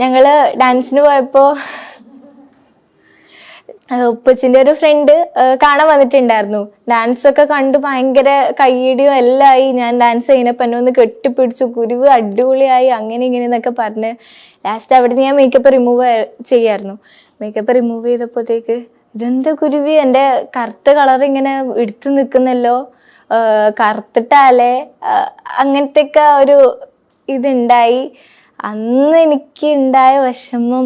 ഞങ്ങള് ഡാൻസിന് പോയപ്പോ ഉപ്പച്ചിന്റെ ഒരു ഫ്രണ്ട് കാണാൻ വന്നിട്ടുണ്ടായിരുന്നു. ഡാൻസ് ഒക്കെ കണ്ട് ഭയങ്കര കയ്യടിയും എല്ലായി. ഞാൻ ഡാൻസ് കഴിഞ്ഞപ്പോ എന്നെ ഒന്ന് കെട്ടിപ്പിടിച്ചു, കുരുവ് അടിപൊളിയായി, അങ്ങനെ ഇങ്ങനെ എന്നൊക്കെ പറഞ്ഞ് ലാസ്റ്റ് അവിടുന്ന് ഞാൻ മേക്കപ്പ് റിമൂവ് ചെയ്യായിരുന്നു. മേക്കപ്പ് റിമൂവ് ചെയ്തപ്പോഴത്തേക്ക് ഇതെന്താ കുരുവി, എൻ്റെ കറുത്ത കളർ ഇങ്ങനെ എടുത്തു നിൽക്കുന്നല്ലോ, കറുത്തിട്ടാലേ, അങ്ങനത്തെയൊക്കെ ഒരു ഇതുണ്ടായി. അന്ന് എനിക്ക് ഉണ്ടായ വിഷമം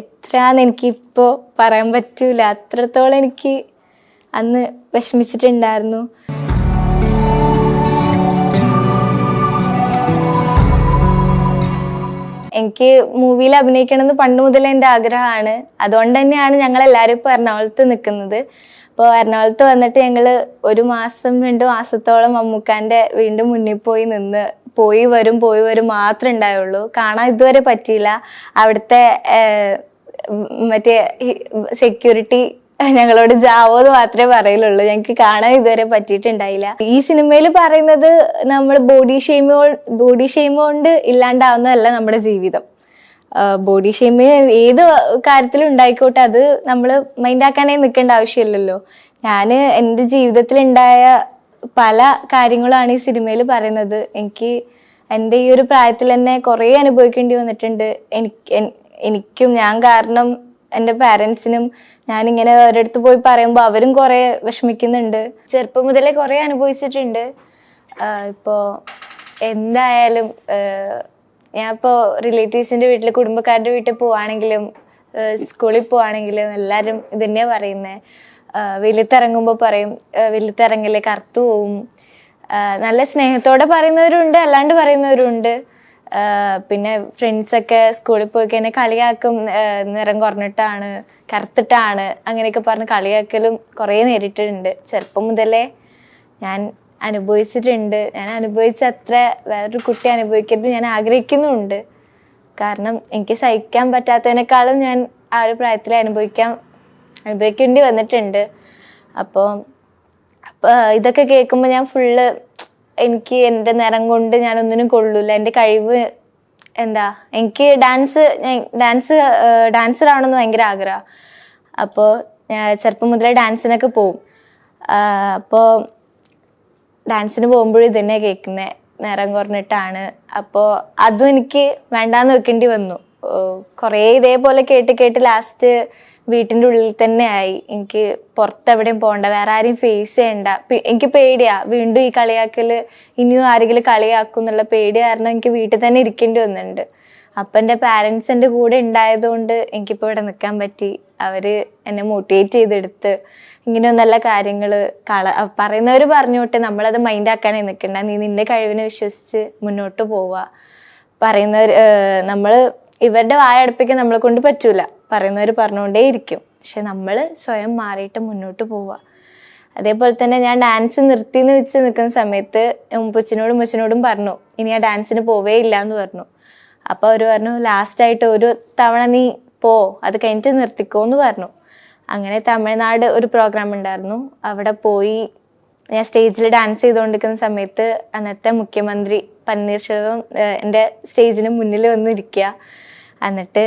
എത്രയാന്ന് എനിക്കിപ്പോൾ പറയാൻ പറ്റൂല. അത്രത്തോളം എനിക്ക് അന്ന് വിഷമിച്ചിട്ടുണ്ടായിരുന്നു. എനിക്ക് മൂവിയിൽ അഭിനയിക്കണമെന്ന് പണ്ട് മുതലേ എൻ്റെ ആഗ്രഹമാണ്. അതുകൊണ്ട് തന്നെയാണ് ഞങ്ങളെല്ലാവരും ഇപ്പോൾ എറണാകുളത്ത് നിൽക്കുന്നത്. അപ്പോൾ എറണാകുളത്ത് വന്നിട്ട് ഞങ്ങൾ 1 മാസം 2 മാസത്തോളം മമ്മൂക്കാൻ്റെ വീണ്ടും മുന്നിൽ പോയി നിന്ന് പോയി വരും മാത്രമേ ഉണ്ടായുള്ളൂ. കാണാൻ ഇതുവരെ പറ്റിയില്ല. അവിടുത്തെ മറ്റേ സെക്യൂരിറ്റി ഞങ്ങളോട് ജാവോന്ന് മാത്രമേ പറയുള്ളൂ. ഞങ്ങൾക്ക് കാണാൻ ഇതുവരെ പറ്റിയിട്ടുണ്ടായില്ല. ഈ സിനിമയിൽ പറയുന്നത് നമ്മൾ ബോഡി ഷെയിം കൊണ്ട് ഇല്ലാണ്ടാവുന്നതല്ല നമ്മുടെ ജീവിതം. ബോഡി ഷെയിം ഏത് കാര്യത്തിലും ഉണ്ടായിക്കോട്ടെ, അത് നമ്മൾ മൈൻഡാക്കാനേ നിൽക്കേണ്ട ആവശ്യമില്ലല്ലോ. ഞാൻ എൻ്റെ ജീവിതത്തിൽ ഉണ്ടായ പല കാര്യങ്ങളാണ് ഈ സിനിമയിൽ പറയുന്നത്. എനിക്ക് എൻ്റെ ഈ ഒരു പ്രായത്തിൽ തന്നെ കുറേ അനുഭവിക്കേണ്ടി വന്നിട്ടുണ്ട്. എനിക്കും ഞാൻ കാരണം എൻ്റെ പാരൻസിനും ഞാനിങ്ങനെ ഒരിടത്ത് പോയി പറയുമ്പോൾ അവരും കുറേ വിഷമിക്കുന്നുണ്ട്. ചെറുപ്പം മുതലേ കുറേ അനുഭവിച്ചിട്ടുണ്ട്. ഇപ്പോൾ എന്തായാലും ഞാൻ ഇപ്പോൾ റിലേറ്റീവ്സിൻ്റെ വീട്ടിൽ, കുടുംബക്കാരുടെ വീട്ടിൽ പോവുകയാണെങ്കിലും സ്കൂളിൽ പോവുകയാണെങ്കിലും എല്ലാവരും ഇതന്നെയാണ് പറയുന്നത്. വെയിലത്തിറങ്ങുമ്പോൾ പറയും വെയിലത്തിറങ്ങല്ലേ കറുത്തു പോവും. നല്ല സ്നേഹത്തോടെ പറയുന്നവരുണ്ട്, അല്ലാണ്ട് പറയുന്നവരുണ്ട്. പിന്നെ ഫ്രണ്ട്സൊക്കെ സ്കൂളിൽ പോയി കഴിഞ്ഞാൽ കളിയാക്കും, നിറം കുറഞ്ഞിട്ടാണ്, കറുത്തിട്ടാണ്, അങ്ങനെയൊക്കെ പറഞ്ഞ് കളിയാക്കലും കുറേ നേരിട്ടിട്ടുണ്ട്. ചെറുപ്പം മുതലേ ഞാൻ അനുഭവിച്ചിട്ടുണ്ട്. ഞാൻ അനുഭവിച്ച അത്ര വേറൊരു കുട്ടി അനുഭവിക്കരുത് ഞാൻ ആഗ്രഹിക്കുന്നുമുണ്ട്. കാരണം എനിക്ക് സഹിക്കാൻ പറ്റാത്തതിനേക്കാളും ഞാൻ ആ ഒരു പ്രായത്തിൽ അനുഭവിക്കേണ്ടി വന്നിട്ടുണ്ട്. അപ്പോൾ ഇതൊക്കെ കേൾക്കുമ്പോൾ ഞാൻ ഫുള്ള് എനിക്ക് എൻ്റെ നിറം കൊണ്ട് ഞാനൊന്നിനും കൊള്ളൂല. എൻ്റെ കഴിവ് എന്താ, എനിക്ക് ഡാൻസർ ആവണമെന്ന് ഭയങ്കര ആഗ്രഹം. അപ്പോൾ ഞാൻ ചെറുപ്പം മുതലേ ഡാൻസിനൊക്കെ പോവും. അപ്പോൾ ഡാൻസിന് പോകുമ്പോഴും ഇതന്നെ കേൾക്കുന്നത്, നിറം കുറഞ്ഞിട്ടാണ്. അപ്പോൾ അതും എനിക്ക് വേണ്ടാന്ന് വെക്കേണ്ടി വന്നു. കുറേ ഇതേപോലെ കേട്ട് ലാസ്റ്റ് വീട്ടിൻ്റെ ഉള്ളിൽ തന്നെ ആയി. എനിക്ക് പുറത്തെവിടെയും പോകണ്ട, വേറെ ആരെയും ഫേസ് ചെയ്യണ്ട. എനിക്ക് പേടിയാ വീണ്ടും ഈ കളിയാക്കല്, ഇനിയും ആരെങ്കിലും കളിയാക്കും എന്നുള്ള പേടി കാരണം എനിക്ക് വീട്ടിൽ തന്നെ ഇരിക്കേണ്ടി വന്നിട്ടുണ്ട്. അപ്പം എൻ്റെ പാരൻസ് എൻ്റെ കൂടെ ഉണ്ടായതുകൊണ്ട് എനിക്കിപ്പോൾ ഇവിടെ നിൽക്കാൻ പറ്റി. അവർ എന്നെ മോട്ടിവേറ്റ് ചെയ്തെടുത്ത് ഇങ്ങനെയൊന്നല്ല കാര്യങ്ങൾ, പറയുന്നവർ പറഞ്ഞോട്ടെ, നമ്മളത് മൈൻഡാക്കാനേ നിൽക്കണ്ട, നീ നിൻ്റെ കഴിവിനെ വിശ്വസിച്ച് മുന്നോട്ട് പോവുക. പറയുന്നവർ നമ്മൾ ഇവരുടെ വായടപ്പിക്കാൻ നമ്മളെ കൊണ്ട് പറ്റൂല, പറയുന്നവർ പറഞ്ഞുകൊണ്ടേ ഇരിക്കും. പക്ഷെ നമ്മൾ സ്വയം മാറിയിട്ട് മുന്നോട്ട് പോവുക. അതേപോലെ തന്നെ ഞാൻ ഡാൻസ് നിർത്തിന്ന് വെച്ച് നിൽക്കുന്ന സമയത്ത് ഉമ്മച്ചിനോടും പറഞ്ഞു ഇനി ആ ഡാൻസിന് പോവേ ഇല്ല എന്ന് പറഞ്ഞു. അപ്പോൾ അവർ പറഞ്ഞു ലാസ്റ്റായിട്ട് ഒരു തവണ നീ പോ, അത് കഴിഞ്ഞിട്ട് നിർത്തിക്കോന്ന് പറഞ്ഞു. അങ്ങനെ തമിഴ്നാട് ഒരു പ്രോഗ്രാം ഉണ്ടായിരുന്നു, അവിടെ പോയി ഞാൻ സ്റ്റേജിൽ ഡാൻസ് ചെയ്തുകൊണ്ടിരിക്കുന്ന സമയത്ത് അന്നത്തെ മുഖ്യമന്ത്രി പന്നീർശെൽവം എൻ്റെ സ്റ്റേജിന് മുന്നിൽ വന്നിരിക്കുക. എന്നിട്ട്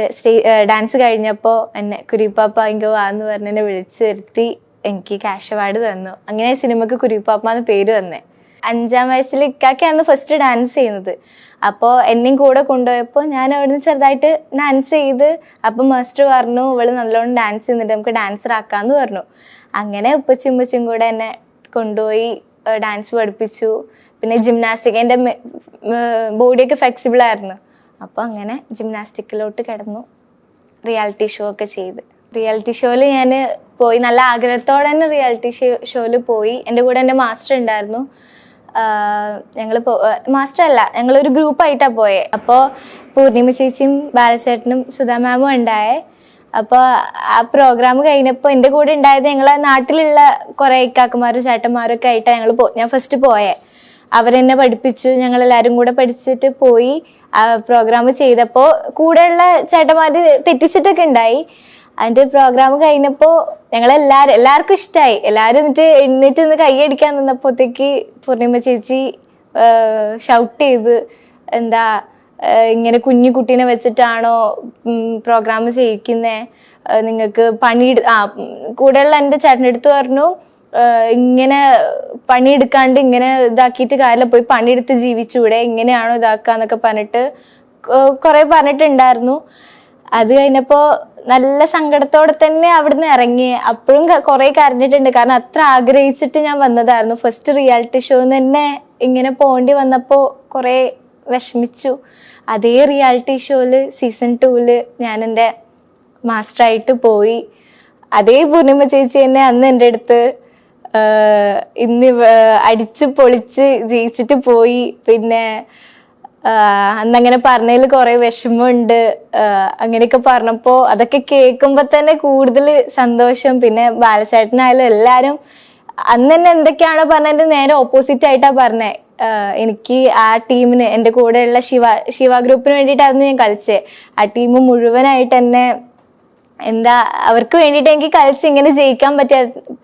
ഡാൻസ് കഴിഞ്ഞപ്പോൾ എന്നെ കുരിപ്പാപ്പ ഇങ്ങ് വാ എന്ന് പറഞ്ഞ് എന്നെ വിളിച്ചു വരുത്തി എനിക്ക് ക്യാഷ് അവാർഡ് തന്നു. അങ്ങനെ സിനിമക്ക് കുരിപ്പാപ്പ എന്ന് പേര് വന്നേ. 5ാം വയസ്സിൽ ഇക്കാക്കയാണ് ഫസ്റ്റ് ഡാൻസ് ചെയ്യുന്നത്. അപ്പോൾ എന്നെയും കൂടെ കൊണ്ടുപോയപ്പോൾ ഞാൻ അവിടുന്ന് ചെറുതായിട്ട് ഡാൻസ് ചെയ്ത്, അപ്പം മാസ്റ്റർ പറഞ്ഞു ഇവള് നല്ലോണം ഡാൻസ് ചെയ്യുന്നുണ്ട്, നമുക്ക് ഡാൻസർ ആക്കാമെന്ന് പറഞ്ഞു. അങ്ങനെ ഉപ്പച്ചും കൂടെ എന്നെ കൊണ്ടുപോയി ഡാൻസ് പഠിപ്പിച്ചു. പിന്നെ ജിംനാസ്റ്റിക്, എൻ്റെ ബോഡിയൊക്കെ ഫ്ലെക്സിബിൾ ആയിരുന്നു. അപ്പോൾ അങ്ങനെ ജിംനാസ്റ്റിക്കിലോട്ട് കിടന്നു, റിയാലിറ്റി ഷോ ഒക്കെ ചെയ്ത്. റിയാലിറ്റി ഷോയിൽ ഞാൻ പോയി, നല്ല ആഗ്രഹത്തോടെ തന്നെ റിയാലിറ്റി ഷോയിൽ പോയി. എൻ്റെ കൂടെ എൻ്റെ മാസ്റ്റർ ഉണ്ടായിരുന്നു. മാസ്റ്റർ അല്ല, ഞങ്ങളൊരു ഗ്രൂപ്പായിട്ടാണ് പോയത്. അപ്പോൾ പൂർണിമ ചേച്ചിയും ബാലചേട്ടനും സുധാ മാമും ഉണ്ടായേ. അപ്പോൾ ആ പ്രോഗ്രാം കഴിഞ്ഞപ്പോൾ എൻ്റെ കൂടെ ഉണ്ടായത് ഞങ്ങളെ നാട്ടിലുള്ള കുറേ ഇക്കാക്കന്മാരും ചേട്ടന്മാരും ഒക്കെ ആയിട്ടാണ് ഞാൻ ഫസ്റ്റ് പോയേ. അവരെന്നെ പഠിപ്പിച്ചു, ഞങ്ങളെല്ലാവരും കൂടെ പഠിച്ചിട്ട് പോയി. ആ പ്രോഗ്രാം ചെയ്തപ്പോൾ കൂടെയുള്ള ചേട്ടന്മാർ തെറ്റിച്ചിട്ടൊക്കെ ഉണ്ടായി. അതിൻ്റെ പ്രോഗ്രാം കഴിഞ്ഞപ്പോൾ എല്ലാവർക്കും ഇഷ്ടമായി. എല്ലാവരും എഴുന്നേറ്റ് നിന്ന് കൈയടിക്കാൻ നിന്നപ്പോഴത്തേക്ക് പൂർണിമ ചേച്ചി ഷൗട്ട് ചെയ്ത് എന്താ ഇങ്ങനെ കുഞ്ഞു കുട്ടീനെ വെച്ചിട്ടാണോ പ്രോഗ്രാം ചെയ്യിക്കുന്നേ, നിങ്ങൾക്ക് കൂടെയുള്ള എൻ്റെ ചേട്ടൻ്റെ അടുത്ത് പറഞ്ഞു ഇങ്ങനെ പണിയെടുക്കാണ്ട് ഇങ്ങനെ ഇതാക്കിയിട്ട് കാര്യമില്ല, പോയി പണിയെടുത്ത് ജീവിച്ചൂടെ, ഇങ്ങനെയാണോ ഇതാക്കാന്നൊക്കെ പറഞ്ഞിട്ട് കുറെ പറഞ്ഞിട്ടുണ്ടായിരുന്നു. അത് കഴിഞ്ഞപ്പോ നല്ല സങ്കടത്തോടെ തന്നെ അവിടുന്ന് ഇറങ്ങി. അപ്പോഴും കുറെ കരഞ്ഞിട്ടുണ്ട്, കാരണം അത്ര ആഗ്രഹിച്ചിട്ട് ഞാൻ വന്നതായിരുന്നു. ഫസ്റ്റ് റിയാലിറ്റി ഷോന്ന് തന്നെ ഇങ്ങനെ പോകേണ്ടി വന്നപ്പോ കുറെ വിഷമിച്ചു. അതേ റിയാലിറ്റി ഷോയില് സീസൺ 2 ഞാൻ എൻ്റെ മാസ്റ്ററായിട്ട് പോയി. അതേ പൂർണിമ ചേച്ചി തന്നെ അന്ന് എൻ്റെ അടുത്ത് ഇന്ന് അടിച്ച് പൊളിച്ച് ജയിച്ചിട്ട് പോയി. പിന്നെ അന്നങ്ങനെ പറഞ്ഞതിൽ കുറെ വിഷമമുണ്ട്. അങ്ങനെയൊക്കെ പറഞ്ഞപ്പോ അതൊക്കെ കേൾക്കുമ്പോ തന്നെ കൂടുതൽ സന്തോഷം. പിന്നെ ബാലചേട്ടനായാലും എല്ലാരും അന്ന് തന്നെ എന്തൊക്കെയാണോ പറഞ്ഞത് നേരെ ഓപ്പോസിറ്റ് ആയിട്ടാ പറഞ്ഞേ. എനിക്ക് ആ ടീമിന് എൻ്റെ കൂടെയുള്ള ശിവ ഗ്രൂപ്പിന് വേണ്ടിയിട്ടായിരുന്നു ഞാൻ കളിച്ചത്. ആ ടീം മുഴുവനായിട്ട് തന്നെ അവർക്ക് വേണ്ടിയിട്ട് എനിക്ക് കളിച്ച് ഇങ്ങനെ ജയിക്കാൻ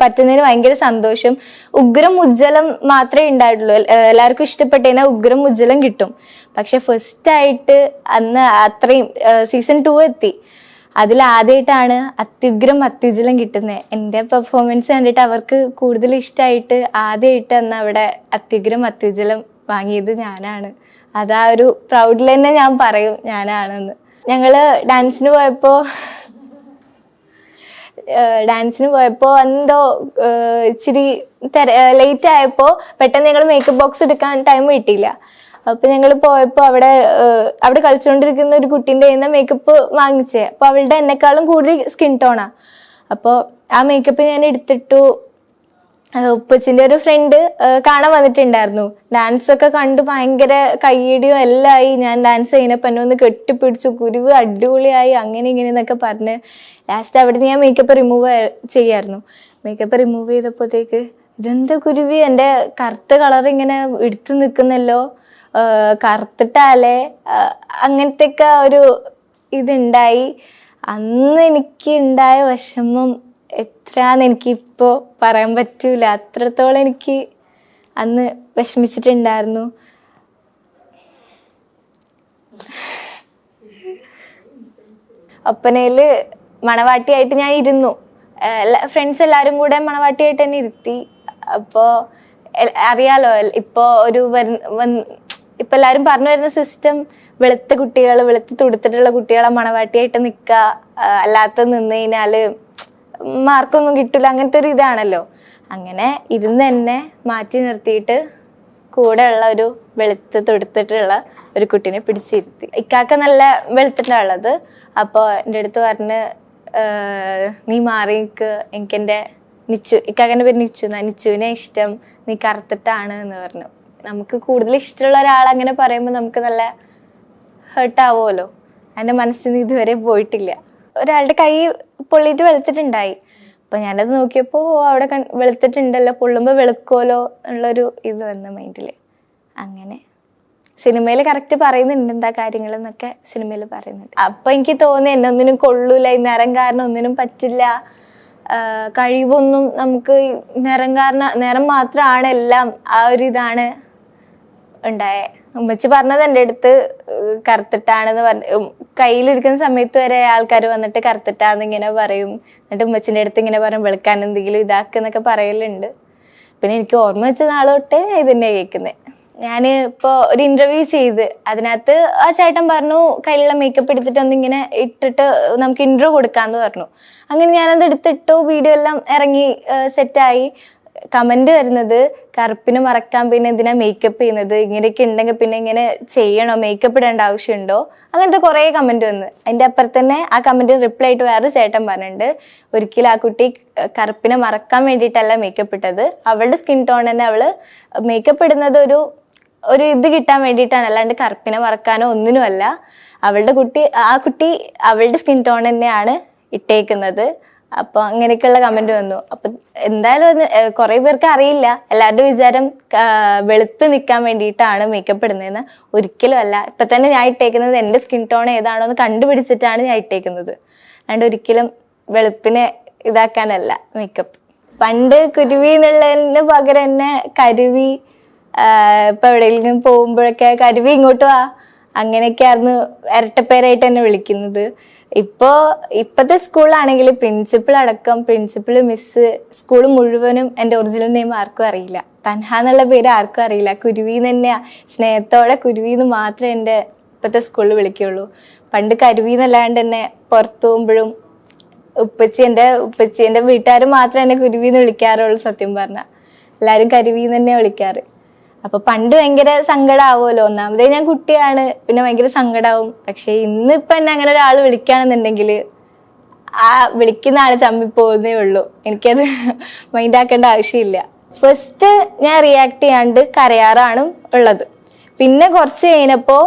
പറ്റുന്നതിന് ഭയങ്കര സന്തോഷം. ഉഗ്രം ഉജ്ജ്വലം മാത്രമേ ഉണ്ടായിട്ടുള്ളൂ. എല്ലാവർക്കും ഇഷ്ടപ്പെട്ടതിനാൽ ഉഗ്രം ഉജ്ജ്വലം കിട്ടും. പക്ഷെ ഫസ്റ്റ് ആയിട്ട് അന്ന് അത്രയും സീസൺ 2 എത്തി. അതിലാദ്യമായിട്ടാണ് അത്യുഗ്രം അത്യുജ്വലം കിട്ടുന്നത്. എൻ്റെ പെർഫോമൻസ് കണ്ടിട്ട് അവർക്ക് കൂടുതൽ ഇഷ്ടമായിട്ട് ആദ്യമായിട്ട് അന്ന് അവിടെ അത്യുഗ്രം അത്യുജ്വലം വാങ്ങിയത് ഞാനാണ്. അതാ ഒരു പ്രൗഡിൽ തന്നെ ഞാൻ പറയും ഞാനാണെന്ന്. ഞങ്ങള് ഡാൻസിന് പോയപ്പോ എന്തോ ഇച്ചിരി ലേറ്റ് ആയപ്പോ പെട്ടെന്ന് ഞങ്ങൾ മേക്കപ്പ് ബോക്സ് എടുക്കാൻ ടൈം കിട്ടിയില്ല. അപ്പൊ ഞങ്ങൾ പോയപ്പോ അവിടെ കളിച്ചുകൊണ്ടിരിക്കുന്ന ഒരു കുട്ടീൻ്റെ കയ്യിൽ നിന്ന് മേക്കപ്പ് വാങ്ങിച്ചേ. അപ്പൊ അവളുടെ എന്നെക്കാളും കൂടുതൽ സ്കിൻ ടോണാ. അപ്പോൾ ആ മേക്കപ്പ് ഞാൻ എടുത്തിട്ടു. ഉപ്പച്ചിൻ്റെ ഒരു ഫ്രണ്ട് കാണാൻ വന്നിട്ടുണ്ടായിരുന്നു. ഡാൻസ് ഒക്കെ കണ്ട് ഭയങ്കര കയ്യടിയും എല്ലാം ആയി. ഞാൻ ഡാൻസ് കഴിഞ്ഞപ്പോൾ എന്നെ ഒന്ന് കെട്ടിപ്പിടിച്ചു, കുരുവ് അടിപൊളിയായി, അങ്ങനെ ഇങ്ങനെ എന്നൊക്കെ പറഞ്ഞ് ലാസ്റ്റ് അവിടെ ഞാൻ മേക്കപ്പ് റിമൂവ് ചെയ്യായിരുന്നു. മേക്കപ്പ് റിമൂവ് ചെയ്തപ്പോഴത്തേക്ക് ഇതെന്താ കുരുവി, എൻ്റെ കറുത്ത കളർ ഇങ്ങനെ എടുത്തു നിൽക്കുന്നല്ലോ, കറുത്തിട്ടാലേ, അങ്ങനത്തെയൊക്കെ ഒരു ഇതുണ്ടായി. അന്ന് എനിക്ക് ഉണ്ടായ വിഷമം എത്രയാന്ന് എനിക്കിപ്പോ പറയാൻ പറ്റൂല. അത്രത്തോളം എനിക്ക് അന്ന് വിഷമിച്ചിട്ടുണ്ടായിരുന്നു. ഒപ്പനയില് മണവാട്ടിയായിട്ട് ഞാൻ ഇരുന്നു. ഫ്രണ്ട്സ് എല്ലാരും കൂടെ മണവാട്ടിയായിട്ട് തന്നെ ഇരുത്തി. അപ്പോ അറിയാലോ ഇപ്പൊ ഇപ്പൊ എല്ലാരും പറഞ്ഞു വരുന്ന സിസ്റ്റം വെളുത്ത തുടുത്തിട്ടുള്ള കുട്ടികളെ മണവാട്ടിയായിട്ട് നിക്കുക, അല്ലാത്ത നിന്ന് കഴിഞ്ഞാല് മാർക്കൊന്നും കിട്ടില്ല, അങ്ങനത്തെ ഒരു ഇതാണല്ലോ. അങ്ങനെ ഇരുന്ന് തന്നെ മാറ്റി നിർത്തിയിട്ട് കൂടെ ഉള്ള ഒരു തുടുത്തിട്ടുള്ള ഒരു കുട്ടീനെ പിടിച്ചിരുത്തി. ഇക്കാക്ക നല്ല വെളുത്തിട്ടുള്ളത്. അപ്പോൾ എൻ്റെ അടുത്ത് പറഞ്ഞ് നീ മാറിക്ക്, എനിക്കെൻ്റെ ഇക്കാക്കൻ്റെ പേര് നിച്ചുവിനെ ഇഷ്ടം, നീ കറുത്തിട്ടാണ് എന്ന് പറഞ്ഞു. നമുക്ക് കൂടുതൽ ഇഷ്ടമുള്ള ഒരാൾ അങ്ങനെ പറയുമ്പോൾ നമുക്ക് നല്ല ഹേർട്ടാവുമല്ലോ. എൻ്റെ മനസ്സിൽ നിന്ന് ഇതുവരെ പോയിട്ടില്ല. ഒരാളുടെ കൈ പൊള്ളിയിട്ട് വെളുത്തിട്ടുണ്ടായി. അപ്പൊ ഞാനത് നോക്കിയപ്പോ അവിടെ വെളുത്തിട്ടുണ്ടല്ലോ, പൊള്ളുമ്പോൾ വെളുക്കുമല്ലോ എന്നുള്ളൊരു ഇത് വന്ന മൈൻഡില്. അങ്ങനെ സിനിമയിൽ കറക്റ്റ് പറയുന്നുണ്ട് എന്താ കാര്യങ്ങൾ എന്നൊക്കെ സിനിമയിൽ പറയുന്നുണ്ട്. അപ്പൊ എനിക്ക് തോന്നി എന്നെ ഒന്നിനും കൊള്ളൂല, ഈ നിറം കാരണം ഒന്നിനും പറ്റില്ല, കഴിവൊന്നും നമുക്ക് നിറം മാത്രമാണ് എല്ലാം, ആ ഒരു ഇതാണ് ഉണ്ടായേ. ഉമ്മച്ചി പറഞ്ഞത് എൻ്റെ അടുത്ത് കറുത്തിട്ടാണെന്ന് കയ്യിലിരിക്കുന്ന സമയത്ത് വരെ ആൾക്കാർ വന്നിട്ട് കറുത്തിട്ടാന്ന് ഇങ്ങനെ പറയും. എന്നിട്ട് ഉമ്മച്ചിൻ്റെ അടുത്ത് ഇങ്ങനെ പറയും വെളുക്കാൻ എന്തെങ്കിലും ഇതാക്കുന്നൊക്കെ പറയലുണ്ട്. പിന്നെ എനിക്ക് ഓർമ്മ വെച്ച നാൾ തൊട്ടേ ഇത് തന്നെയാണ് കേൾക്കുന്നത്. ഞാൻ ഇപ്പോൾ ഒരു ഇന്റർവ്യൂ ചെയ്ത് അതിനകത്ത് ആ ചേട്ടൻ പറഞ്ഞു കയ്യിലുള്ള മേക്കപ്പ് എടുത്തിട്ട് ഒന്നിങ്ങനെ ഇട്ടിട്ട് നമുക്ക് ഇൻട്രോ കൊടുക്കാമെന്ന് പറഞ്ഞു. അങ്ങനെ ഞാനത് എടുത്തിട്ടു, വീഡിയോ എല്ലാം ഇറങ്ങി സെറ്റായി. കമന്റ് വരുന്നത് കറുപ്പിന് മറക്കാൻ പിന്നെ എന്തിനാ മേക്കപ്പ് ചെയ്യുന്നത്, ഇങ്ങനെയൊക്കെ ഉണ്ടെങ്കിൽ പിന്നെ ഇങ്ങനെ ചെയ്യണോ, മേക്കപ്പ് ഇടേണ്ട ആവശ്യമുണ്ടോ, അങ്ങനത്തെ കുറേ കമന്റ് വന്ന്. അതിൻ്റെ അപ്പുറത്ത് തന്നെ ആ കമന്റിന് റിപ്ലൈ ആയിട്ട് വേറെ ചേട്ടൻ പറഞ്ഞിട്ടുണ്ട്, ഒരിക്കലും ആ കുട്ടി കറുപ്പിനെ മറക്കാൻ വേണ്ടിയിട്ടല്ല മേക്കപ്പ് ഇട്ടത്, അവളുടെ സ്കിൻ ടോൺ തന്നെ അവള് മേക്കപ്പ് ഇടുന്നത് ഒരു ഇത് കിട്ടാൻ വേണ്ടിയിട്ടാണ്, അല്ലാണ്ട് കറുപ്പിനെ മറക്കാനോ ഒന്നിനും അല്ല. ആ കുട്ടി അവളുടെ സ്കിൻ ടോൺ തന്നെയാണ് ഇട്ടേക്കുന്നത്. അപ്പൊ അങ്ങനെയൊക്കെയുള്ള കമന്റ് വന്നു. അപ്പൊ എന്തായാലും കുറെ പേർക്ക് അറിയില്ല, എല്ലാവരുടെ വിചാരം വെളുത്ത് നിൽക്കാൻ വേണ്ടിയിട്ടാണ് മേക്കപ്പ് ഇടുന്നതെന്ന്. ഒരിക്കലും അല്ല. ഇപ്പൊ തന്നെ ഞാൻ ഇട്ടേക്കുന്നത് എൻ്റെ സ്കിൻ ടോൺ ഏതാണോ എന്ന് കണ്ടുപിടിച്ചിട്ടാണ് ഞാൻ ഇട്ടേക്കുന്നത്, അല്ലാണ്ട് ഒരിക്കലും വെളുപ്പിനെ ഇതാക്കാനല്ല മേക്കപ്പ്. പണ്ട് കുരുവി എന്നുള്ളതിന് പകരം തന്നെ കരുവി, ഇപ്പൊ എവിടെയെങ്കിലും പോകുമ്പോഴൊക്കെ കരുവി ഇങ്ങോട്ട് വാ, അങ്ങനെയൊക്കെയായിരുന്നു ഇരട്ടപ്പേരായിട്ട് എന്നെ വിളിക്കുന്നത്. ഇപ്പത്തെ സ്കൂളിലാണെങ്കിൽ പ്രിൻസിപ്പൾ അടക്കം, പ്രിൻസിപ്പൾ, മിസ്, സ്കൂൾ മുഴുവനും എൻ്റെ ഒറിജിനൽ നെയിം ആർക്കും അറിയില്ല. തൻഹ എന്നുള്ള പേര് ആർക്കും അറിയില്ല. കുരുവിന്ന് തന്നെയാ, സ്നേഹത്തോടെ കുരുവിന്ന് മാത്രമേ എൻ്റെ ഇപ്പത്തെ സ്കൂളിൽ വിളിക്കുള്ളൂ. പണ്ട് കരുവിന്നല്ലാണ്ട് തന്നെ പുറത്തു പോകുമ്പോഴും ഉപ്പച്ചി എൻ്റെ വീട്ടുകാർ മാത്രമേ എന്നെ കുരുവിന്ന് വിളിക്കാറുള്ളൂ. സത്യം പറഞ്ഞാൽ എല്ലാവരും കരുവിന്ന് തന്നെയാണ് വിളിക്കാറ്. അപ്പൊ പണ്ട് ഭയങ്കര സങ്കടമാവുമല്ലോ, ഒന്നാമതേ ഞാൻ കുട്ടിയാണ്, പിന്നെ ഭയങ്കര സങ്കടമാവും. പക്ഷെ ഇന്നിപ്പൊ എന്നെ അങ്ങനെ ഒരാൾ വിളിക്കുകയാണെന്നുണ്ടെങ്കിൽ ആ വിളിക്കുന്ന ആള് ചമ്മിപ്പോകുന്നേ ഉള്ളൂ. എനിക്കത് മൈൻഡ് ആക്കേണ്ട ആവശ്യമില്ല. ഫസ്റ്റ് ഞാൻ റിയാക്ട് ചെയ്യാണ്ട് കരയാറാണ് ഉള്ളത്. പിന്നെ കുറച്ച് കഴിഞ്ഞപ്പോ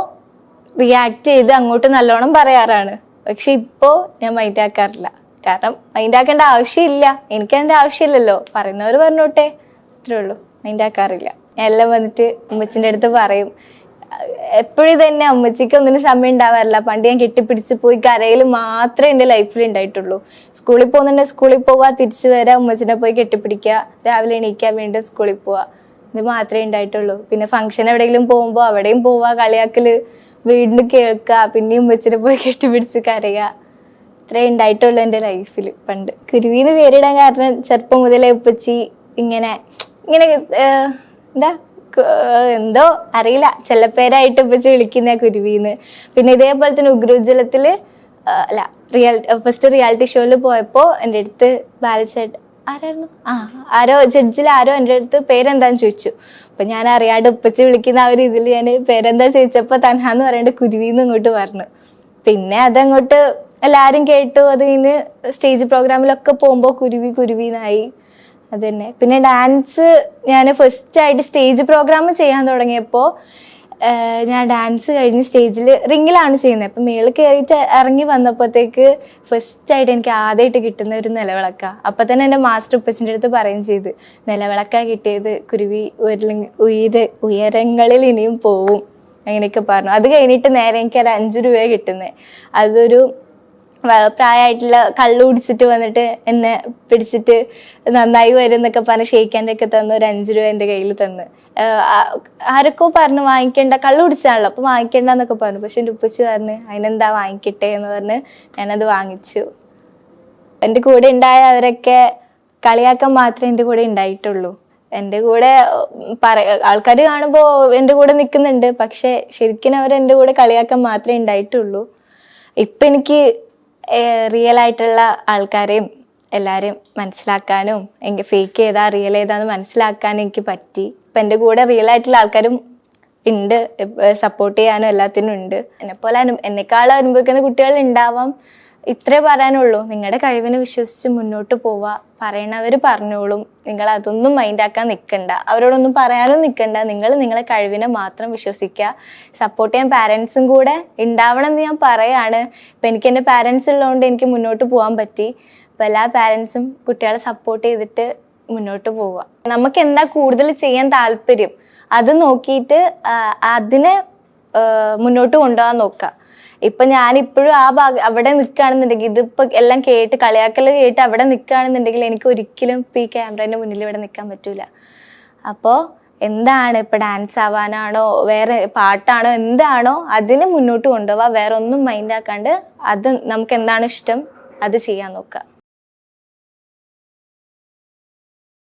റിയാക്ട് ചെയ്ത് അങ്ങോട്ട് നല്ലോണം പറയാറാണ്. പക്ഷെ ഇപ്പോ ഞാൻ മൈൻഡ് ആക്കാറില്ല. കാരണം മൈൻഡ് ആക്കേണ്ട ആവശ്യമില്ല, എനിക്കതിന്റെ ആവശ്യമില്ലല്ലോ. പറയുന്നവർ പറഞ്ഞോട്ടെ, അത്രേ ഉള്ളൂ. മൈൻഡ് ആക്കാറില്ല. എല്ലാം വന്നിട്ട് ഉമ്മച്ചിൻ്റെ അടുത്ത് പറയും. എപ്പോഴും തന്നെ അമ്മച്ചിക്ക് ഒന്നിനും സമയം ഉണ്ടാവാറില്ല. പണ്ട് ഞാൻ കെട്ടിപ്പിടിച്ച് പോയി കരയിൽ മാത്രമേ എൻ്റെ ലൈഫിൽ ഉണ്ടായിട്ടുള്ളൂ. സ്കൂളിൽ പോകുന്നുണ്ടെങ്കിൽ സ്കൂളിൽ പോവുക, തിരിച്ചു വരാം, ഉമ്മച്ചിനെ പോയി കെട്ടിപ്പിടിക്കുക, രാവിലെ എണീക്കാൻ വീണ്ടും സ്കൂളിൽ പോവുക, ഇത് മാത്രമേ ഉണ്ടായിട്ടുള്ളൂ. പിന്നെ ഫംഗ്ഷൻ എവിടെയെങ്കിലും പോകുമ്പോൾ അവിടെയും പോവുക, കളിയാക്കല് വീണ്ടും കേൾക്കുക, പിന്നെയും ഉമ്മച്ചിനെ പോയി കെട്ടിപ്പിടിച്ച് കരയുക, ഇത്രേ ഉണ്ടായിട്ടുള്ളൂ എൻ്റെ ലൈഫിൽ. പണ്ട് കുരുവിന്ന് പേരിടാൻ കാരണം ചെറുപ്പം മുതലേ ഉപ്പച്ചി ഇങ്ങനെ എന്താ എന്തോ അറിയില്ല, ചെല്ലപ്പേരായിട്ട് ഉപ്പച്ചി വിളിക്കുന്ന കുരുവിന്ന്. പിന്നെ ഇതേപോലെ തന്നെ ഉഗ്രോജ്വലത്തില് ഫസ്റ്റ് റിയാലിറ്റി ഷോയിൽ പോയപ്പോ എൻ്റെ അടുത്ത് ബാലചേട്ടൻ ആരോ ജഡ്ജിൽ ആരോ എൻ്റെ അടുത്ത് പേരെന്താന്ന് ചോദിച്ചു. അപ്പൊ ഞാൻ അറിയാണ്ട് ഉപ്പച്ചി വിളിക്കുന്ന ആ ഒരു ഇതിൽ ഞാൻ പേരെന്താ ചോദിച്ചപ്പോ തൻഹാന്ന് പറയേണ്ട കുരുവിന്ന് ഇങ്ങോട്ട് പറഞ്ഞു. പിന്നെ അതങ്ങോട്ട് എല്ലാരും കേട്ടു. അത് കഴിഞ്ഞ് സ്റ്റേജ് പ്രോഗ്രാമിലൊക്കെ പോകുമ്പോ കുരുവിന്നായി. അത് തന്നെ. പിന്നെ ഡാൻസ് ഞാൻ ഫസ്റ്റ് ആയിട്ട് സ്റ്റേജ് പ്രോഗ്രാം ചെയ്യാൻ തുടങ്ങിയപ്പോൾ ഞാൻ ഡാൻസ് കഴിഞ്ഞ് സ്റ്റേജിൽ റിങ്ങിലാണ് ചെയ്യുന്നത്. അപ്പം മേളിൽ കയറിയിട്ട് ഇറങ്ങി വന്നപ്പോഴത്തേക്ക് ഫസ്റ്റ് ആയിട്ട് എനിക്ക് ആദ്യമായിട്ട് കിട്ടുന്ന ഒരു നിലവിളക്ക. അപ്പം തന്നെ എൻ്റെ മാസ്റ്റർ ഉപ്പച്ചിൻ്റെ അടുത്ത് പറയുകയും ചെയ്ത്, നിലവിളക്ക കിട്ടിയത് കുരുവി ഉയരങ്ങളിൽ ഇനിയും പോവും, അങ്ങനെയൊക്കെ പറഞ്ഞു. അത് കഴിഞ്ഞിട്ട് നേരെ എനിക്ക് ഒരു 5 രൂപ കിട്ടുന്നത്. അതൊരു പ്രായമായിട്ടുള്ള കള്ളു കുടിച്ചിട്ട് വന്നിട്ട് എന്നെ പിടിച്ചിട്ട് നന്നായി വരും എന്നൊക്കെ പറഞ്ഞ് ഷെയ്ക്കാൻ്റെ ഒക്കെ തന്നു. ഒരു 5 രൂപ എൻ്റെ കയ്യിൽ തന്ന്. ആരൊക്കെ പറഞ്ഞു വാങ്ങിക്കേണ്ട, കള്ളു കുടിച്ചാണല്ലോ അപ്പൊ വാങ്ങിക്കേണ്ട എന്നൊക്കെ പറഞ്ഞു. പക്ഷെ എൻ്റെ ഉപ്പച്ചി പറഞ്ഞു അതിനെന്താ വാങ്ങിക്കട്ടെ എന്ന് പറഞ്ഞ് ഞാനത് വാങ്ങിച്ചു. എൻ്റെ കൂടെ ഉണ്ടായ അവരൊക്കെ കളിയാക്കാൻ മാത്രമേ എൻ്റെ കൂടെ ഉണ്ടായിട്ടുള്ളൂ. എൻ്റെ കൂടെ ആൾക്കാർ കാണുമ്പോൾ എൻ്റെ കൂടെ നിൽക്കുന്നുണ്ട്, പക്ഷെ ശരിക്കും അവർ എൻ്റെ കൂടെ കളിയാക്കാൻ മാത്രമേ ഉണ്ടായിട്ടുള്ളൂ. ഇപ്പൊ എനിക്ക് റിയൽ ആയിട്ടുള്ള ആൾക്കാരെയും എല്ലാവരെയും മനസ്സിലാക്കാനും എനിക്ക് ഫേക്ക് ഏതാ റിയൽ ഏതാന്ന് മനസ്സിലാക്കാനും എനിക്ക് പറ്റി. ഇപ്പം എൻ്റെ കൂടെ റിയൽ ആയിട്ടുള്ള ആൾക്കാരും ഉണ്ട്, സപ്പോർട്ട് ചെയ്യാനും എല്ലാത്തിനും ഉണ്ട്. എന്നെപ്പോലെ എന്നെക്കാളും അനുഭവിക്കുന്ന കുട്ടികൾ ഉണ്ടാവാം. ഇത്രേ പറയാനുള്ളൂ, നിങ്ങളുടെ കഴിവിനെ വിശ്വസിച്ച് മുന്നോട്ട് പോവുക. പറയണവർ പറഞ്ഞോളും, നിങ്ങൾ അതൊന്നും മൈൻഡാക്കാൻ നിൽക്കണ്ട, അവരോടൊന്നും പറയാനും നിൽക്കണ്ട. നിങ്ങൾ നിങ്ങളെ കഴിവിനെ മാത്രം വിശ്വസിക്കുക. സപ്പോർട്ട് ചെയ്യാൻ പാരൻസും കൂടെ ഉണ്ടാവണം എന്ന് ഞാൻ പറയാണ്. ഇപ്പം എനിക്ക് എൻ്റെ പാരൻസ് ഉള്ളതുകൊണ്ട് എനിക്ക് മുന്നോട്ട് പോകാൻ പറ്റി. അപ്പം എല്ലാ പാരൻസും കുട്ടികളെ സപ്പോർട്ട് ചെയ്തിട്ട് മുന്നോട്ട് പോവുക. നമുക്ക് എന്താ കൂടുതൽ ചെയ്യാൻ താല്പര്യം അത് നോക്കിയിട്ട് അതിനെ മുന്നോട്ട് കൊണ്ടുപോകാൻ നോക്കുക. ഇപ്പൊ ഞാനിപ്പോഴും അവിടെ നിൽക്കുകയാണെന്നുണ്ടെങ്കിൽ, ഇതിപ്പോ എല്ലാം കേട്ട് കളിയാക്കൽ കേട്ട് അവിടെ നിൽക്കുകയാണെന്നുണ്ടെങ്കിൽ എനിക്ക് ഒരിക്കലും ഇപ്പൊ ഈ ക്യാമറേന്റെ മുന്നിൽ ഇവിടെ നിൽക്കാൻ പറ്റൂല. അപ്പോൾ എന്താണ് ഇപ്പൊ ഡാൻസ് ആവാനാണോ വേറെ പാട്ടാണോ എന്താണോ അതിനെ മുന്നോട്ട് കൊണ്ടുപോവാ. വേറെ ഒന്നും മൈൻഡ് ആക്കാണ്ട് അത് നമുക്ക് എന്താണോ ഇഷ്ടം അത് ചെയ്യാൻ നോക്കുക.